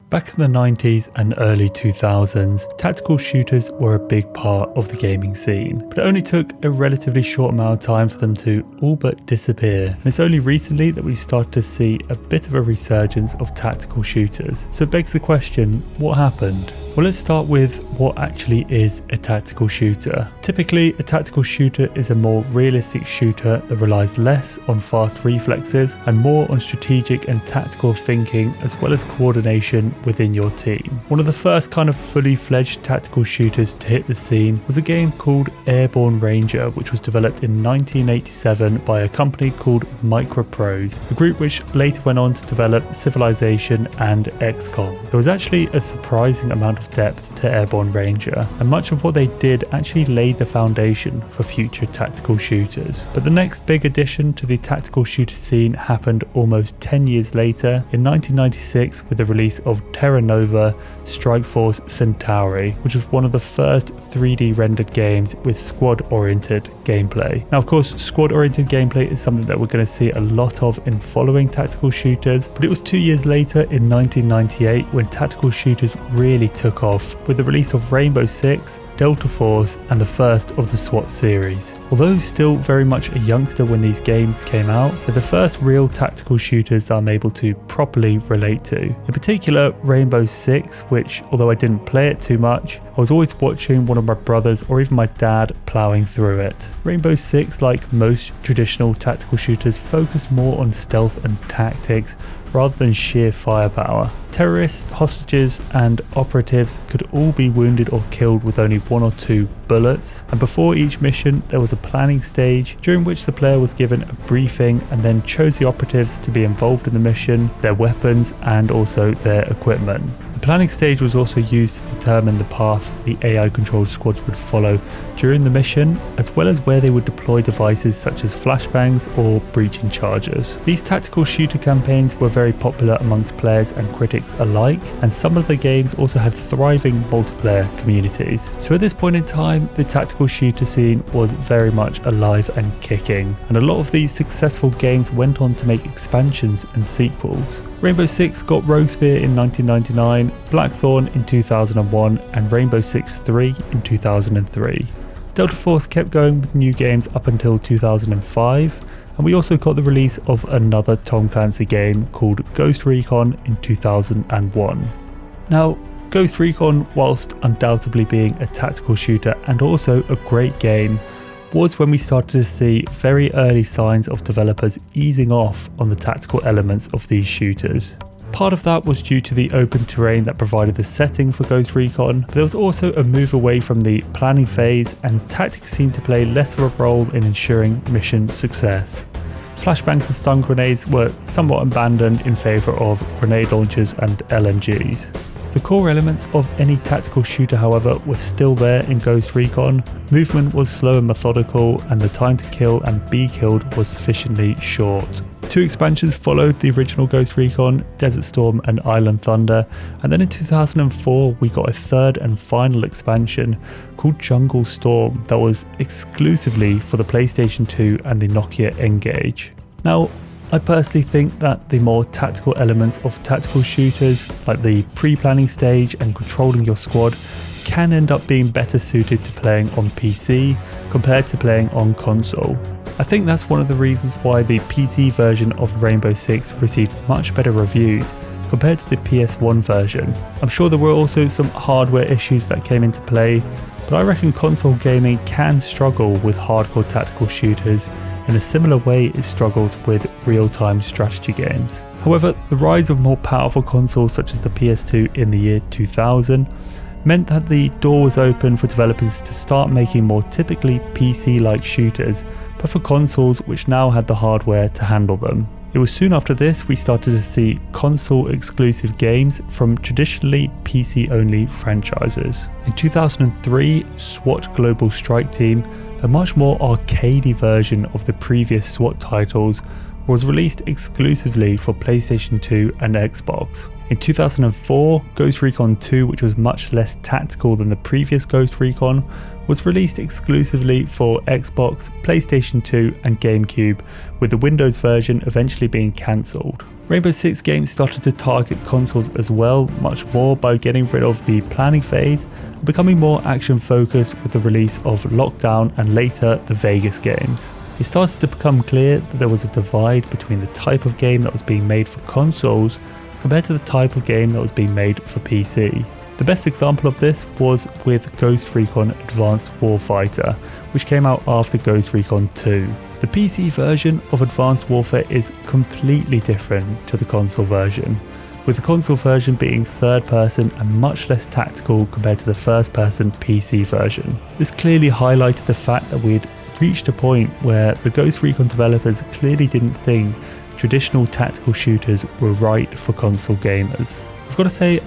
Back in the 90s and early 2000s, tactical shooters were a big part of the gaming scene, but it only took a relatively short amount of time for them to all but disappear. And it's only recently that we've started to see a bit of a resurgence of tactical shooters. So it begs the question, what happened? Well, let's start with what actually is a tactical shooter. Typically, a tactical shooter is a more realistic shooter that relies less on fast reflexes and more on strategic and tactical thinking as well as coordination within your team. One of the first kind of fully fledged tactical shooters to hit the scene was a game called Airborne Ranger, which was developed in 1987 by a company called Microprose, a group which later went on to develop Civilization and XCOM. There was actually a surprising amount of depth to Airborne Ranger, and much of what they did actually laid the foundation for future tactical shooters. But the next big addition to the tactical shooter scene happened almost 10 years later in 1996 with the release of Terra Nova Force Centauri, which was one of the first 3D rendered games with squad-oriented gameplay. Now, of course, squad-oriented gameplay is something that we're going to see a lot of in following tactical shooters, but it was 2 years later in 1998 when tactical shooters really took off with the release of Rainbow Six, Delta Force, and the first of the SWAT series. Although still very much a youngster when these games came out, they're the first real tactical shooters that I'm able to properly relate to. In particular, Rainbow Six, which, although I didn't play it too much, I was always watching one of my brothers or even my dad plowing through it. Rainbow Six, like most traditional tactical shooters, focused more on stealth and tactics rather than sheer firepower. Terrorists, hostages, and operatives could all be wounded or killed with only 1 or 2 bullets, and before each mission there was a planning stage during which the player was given a briefing and then chose the operatives to be involved in the mission, their weapons, and also their equipment. The planning stage was also used to determine the path the AI-controlled squads would follow during the mission, as well as where they would deploy devices such as flashbangs or breaching charges. These tactical shooter campaigns were very popular amongst players and critics alike, and some of the games also had thriving multiplayer communities. So at this point in time, the tactical shooter scene was very much alive and kicking, and a lot of these successful games went on to make expansions and sequels. Rainbow Six got Rogue Spear in 1999, Blackthorn in 2001, and Rainbow Six 3 in 2003. Delta Force kept going with new games up until 2005, and we also got the release of another Tom Clancy game called Ghost Recon in 2001. Now, Ghost Recon, whilst undoubtedly being a tactical shooter and also a great game, was when we started to see very early signs of developers easing off on the tactical elements of these shooters. Part of that was due to the open terrain that provided the setting for Ghost Recon, but there was also a move away from the planning phase, and tactics seemed to play less of a role in ensuring mission success. Flashbangs and stun grenades were somewhat abandoned in favour of grenade launchers and LMGs. The core elements of any tactical shooter, however, were still there in Ghost Recon. Movement was slow and methodical, and the time to kill and be killed was sufficiently short. 2 expansions followed the original Ghost Recon, Desert Storm and Island Thunder, and then in 2004 we got a third and final expansion called Jungle Storm that was exclusively for the PlayStation 2 and the Nokia N-Gage. Now, I personally think that the more tactical elements of tactical shooters, like the pre-planning stage and controlling your squad, can end up being better suited to playing on PC compared to playing on console. I think that's one of the reasons why the PC version of Rainbow Six received much better reviews compared to the PS1 version. I'm sure there were also some hardware issues that came into play, but I reckon console gaming can struggle with hardcore tactical shooters in a similar way it struggles with real-time strategy games. However, the rise of more powerful consoles such as the PS2 in the year 2000 meant that the door was open for developers to start making more typically PC-like shooters, but for consoles which now had the hardware to handle them. It was soon after this we started to see console-exclusive games from traditionally PC-only franchises. In 2003, SWAT Global Strike Team, a much more arcadey version of the previous SWAT titles, was released exclusively for PlayStation 2 and Xbox. In 2004, Ghost Recon 2, which was much less tactical than the previous Ghost Recon, was released exclusively for Xbox, PlayStation 2 and GameCube, with the Windows version eventually being cancelled. Rainbow Six games started to target consoles as well, much more by getting rid of the planning phase and becoming more action focused with the release of Lockdown and later the Vegas games. It started to become clear that there was a divide between the type of game that was being made for consoles compared to the type of game that was being made for PC. The best example of this was with Ghost Recon Advanced Warfighter, which came out after Ghost Recon 2. The PC version of Advanced Warfare is completely different to the console version, with the console version being third person and much less tactical compared to the first person PC version. This clearly highlighted the fact that we'd reached a point where the Ghost Recon developers clearly didn't think traditional tactical shooters were right for console gamers. I've got to say,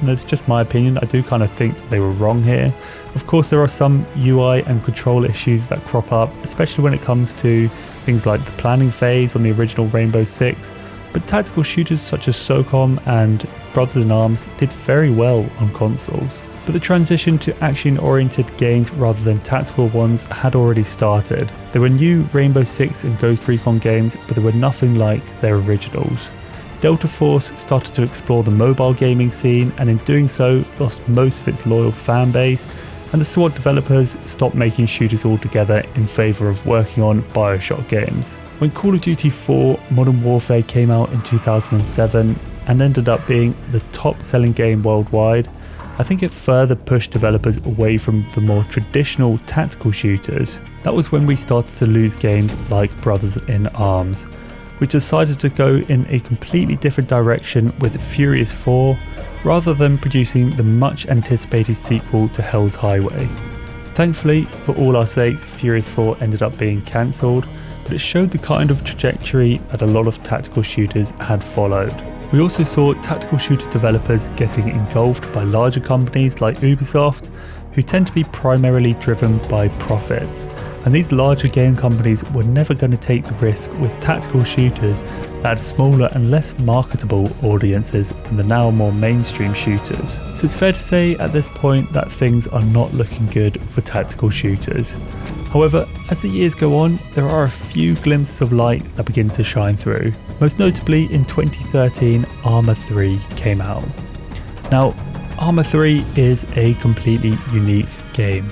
that's just my opinion, I do kind of think they were wrong here. Of course, there are some UI and control issues that crop up, especially when it comes to things like the planning phase on the original Rainbow Six, but tactical shooters such as SOCOM and Brothers in Arms did very well on consoles. But the transition to action-oriented games rather than tactical ones had already started. There were new Rainbow Six and Ghost Recon games, but they were nothing like their originals. Delta Force started to explore the mobile gaming scene, and in doing so lost most of its loyal fan base, and the SWAT developers stopped making shooters altogether in favour of working on Bioshock games. When Call of Duty 4 Modern Warfare came out in 2007 and ended up being the top selling game worldwide, I think it further pushed developers away from the more traditional tactical shooters. That was when we started to lose games like Brothers in Arms, which decided to go in a completely different direction with Furious 4, rather than producing the much anticipated sequel to Hell's Highway. Thankfully, for all our sakes, Furious 4 ended up being cancelled, but it showed the kind of trajectory that a lot of tactical shooters had followed. We also saw tactical shooter developers getting engulfed by larger companies like Ubisoft, who tend to be primarily driven by profits. And these larger game companies were never going to take the risk with tactical shooters that had smaller and less marketable audiences than the now more mainstream shooters. So it's fair to say at this point that things are not looking good for tactical shooters. However, as the years go on, there are a few glimpses of light that begin to shine through. Most notably in 2013, Arma 3 came out. Now, Arma 3 is a completely unique game,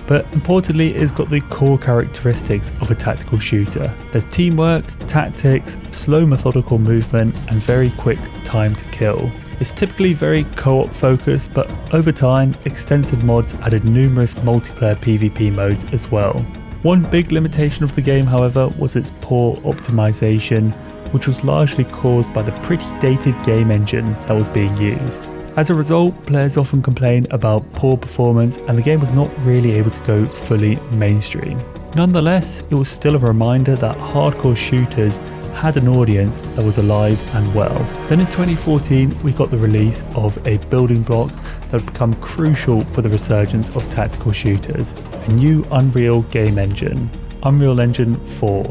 but importantly it's got the core characteristics of a tactical shooter. There's teamwork, tactics, slow methodical movement and very quick time to kill. It's typically very co-op focused, but over time extensive mods added numerous multiplayer PvP modes as well. One big limitation of the game, however, was its poor optimization, which was largely caused by the pretty dated game engine that was being used. As a result, players often complain about poor performance and the game was not really able to go fully mainstream. Nonetheless, it was still a reminder that hardcore shooters had an audience that was alive and well. Then in 2014, we got the release of a building block that would become crucial for the resurgence of tactical shooters, a new Unreal game engine, Unreal Engine 4.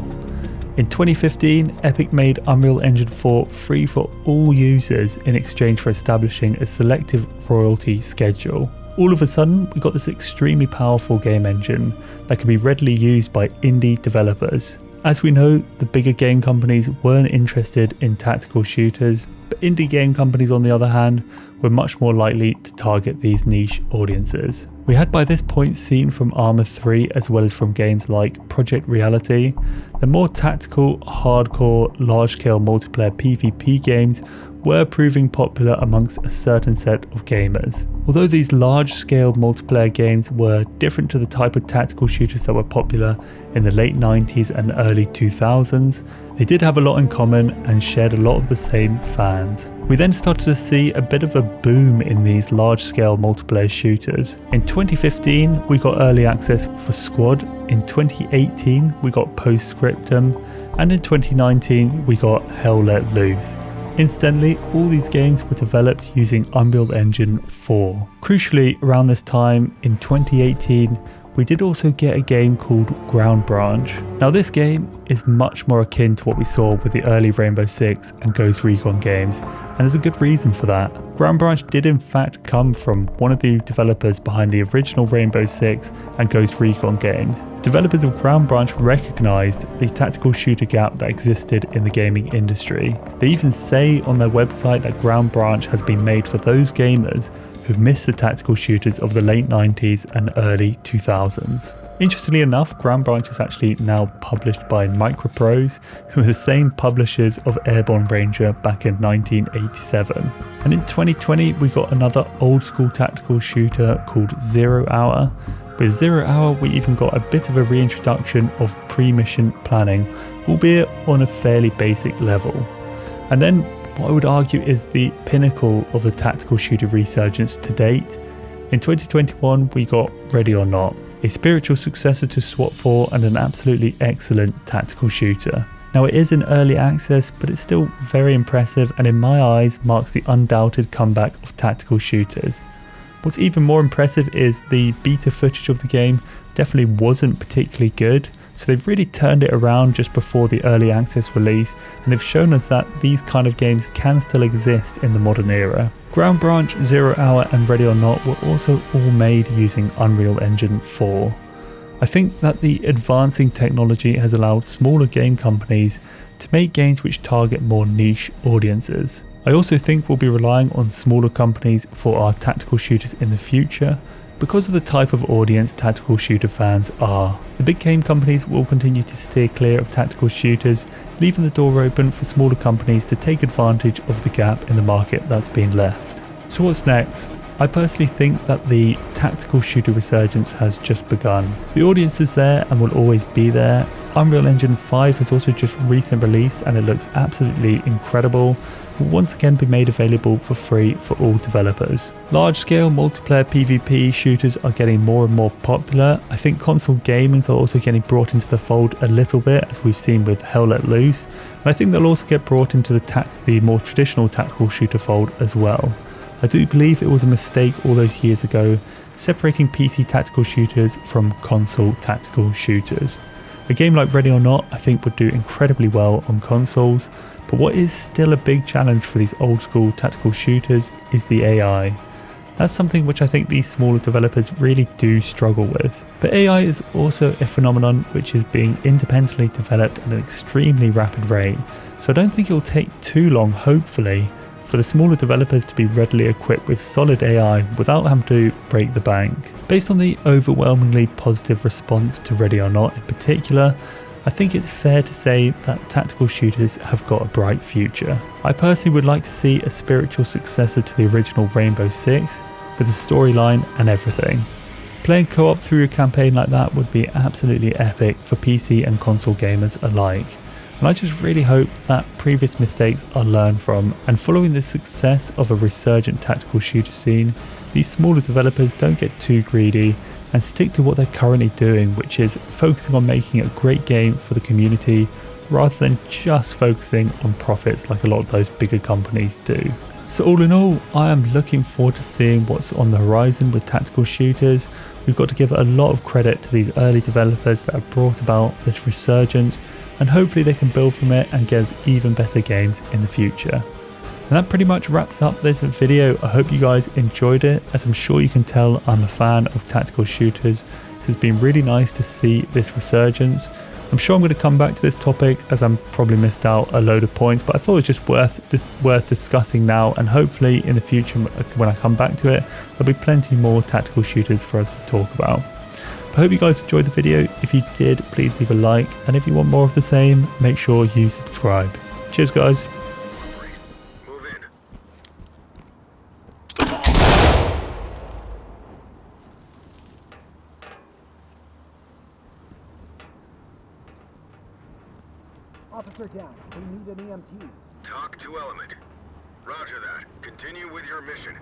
In 2015, Epic made Unreal Engine 4 free for all users in exchange for establishing a selective royalty schedule. All of a sudden, we got this extremely powerful game engine that can be readily used by indie developers. As we know, the bigger game companies weren't interested in tactical shooters, but indie game companies on the other hand were much more likely to target these niche audiences. We had by this point seen from Arma 3 as well as from games like Project Reality, the more tactical, hardcore, large-scale multiplayer PvP games were proving popular amongst a certain set of gamers. Although these large-scale multiplayer games were different to the type of tactical shooters that were popular in the late 90s and early 2000s, they did have a lot in common and shared a lot of the same fans. We then started to see a bit of a boom in these large-scale multiplayer shooters. In 2015, we got early access for Squad, in 2018 we got Postscriptum, and in 2019 we got Hell Let Loose. Incidentally, all these games were developed using Unreal Engine 4. Crucially, around this time in 2018, we did also get a game called Ground Branch. Now this game is much more akin to what we saw with the early Rainbow Six and Ghost Recon games, and there's a good reason for that. Ground Branch did in fact come from one of the developers behind the original Rainbow Six and Ghost Recon games. The developers of Ground Branch recognised the tactical shooter gap that existed in the gaming industry. They even say on their website that Ground Branch has been made for those gamers who missed the tactical shooters of the late 90s and early 2000s. Interestingly enough, Ground Branch is actually now published by Microprose, who are the same publishers of Airborne Ranger back in 1987. And in 2020, we got another old school tactical shooter called 0 Hour. With 0 Hour, we even got a bit of a reintroduction of pre-mission planning, albeit on a fairly basic level. And then what I would argue is the pinnacle of the tactical shooter resurgence to date. In 2021, we got Ready or Not, a spiritual successor to SWAT 4 and an absolutely excellent tactical shooter. Now it is in early access, but it's still very impressive and in my eyes marks the undoubted comeback of tactical shooters. What's even more impressive is the beta footage of the game definitely wasn't particularly good, so they've really turned it around just before the early access release, and they've shown us that these kind of games can still exist in the modern era. Ground Branch, 0 Hour and Ready or Not were also all made using Unreal Engine 4. I think that the advancing technology has allowed smaller game companies to make games which target more niche audiences. I also think we'll be relying on smaller companies for our tactical shooters in the future, because of the type of audience tactical shooter fans are. The big game companies will continue to steer clear of tactical shooters, leaving the door open for smaller companies to take advantage of the gap in the market that's been left. So what's next? I personally think that the tactical shooter resurgence has just begun. The audience is there and will always be there. Unreal Engine 5 has also just recently released and it looks absolutely incredible. Will once again be made available for free for all developers. Large scale multiplayer PvP shooters are getting more and more popular. I think console gamings are also getting brought into the fold a little bit, as we've seen with Hell Let Loose, and I think they'll also get brought into the more traditional tactical shooter fold as well. I do believe it was a mistake all those years ago separating PC tactical shooters from console tactical shooters. A game like Ready or Not I think would do incredibly well on consoles, but what is still a big challenge for these old school tactical shooters is the AI. That's something which I think these smaller developers really do struggle with. But AI is also a phenomenon which is being independently developed at an extremely rapid rate, so I don't think it will take too long, hopefully, for the smaller developers to be readily equipped with solid AI without having to break the bank. Based on the overwhelmingly positive response to Ready or Not in particular, I think it's fair to say that tactical shooters have got a bright future. I personally would like to see a spiritual successor to the original Rainbow Six, with a storyline and everything. Playing co-op through a campaign like that would be absolutely epic for PC and console gamers alike. And I just really hope that previous mistakes are learned from, and following the success of a resurgent tactical shooter scene, these smaller developers don't get too greedy and stick to what they're currently doing, which is focusing on making a great game for the community rather than just focusing on profits like a lot of those bigger companies do. So all in all, I am looking forward to seeing what's on the horizon with tactical shooters. We've got to give a lot of credit to these early developers that have brought about this resurgence, and hopefully they can build from it and get us even better games in the future. And that pretty much wraps up this video. I hope you guys enjoyed it. As I'm sure you can tell, I'm a fan of tactical shooters, so it's been really nice to see this resurgence. I'm sure I'm going to come back to this topic as I'm probably missed out a load of points, but I thought it was just worth discussing now, and hopefully in the future when I come back to it, there'll be plenty more tactical shooters for us to talk about. I hope you guys enjoyed the video. If you did, please leave a like, and if you want more of the same, make sure you subscribe. Cheers guys. Officer down. We need an EMT. Talk to Element. Roger that. Continue with your mission.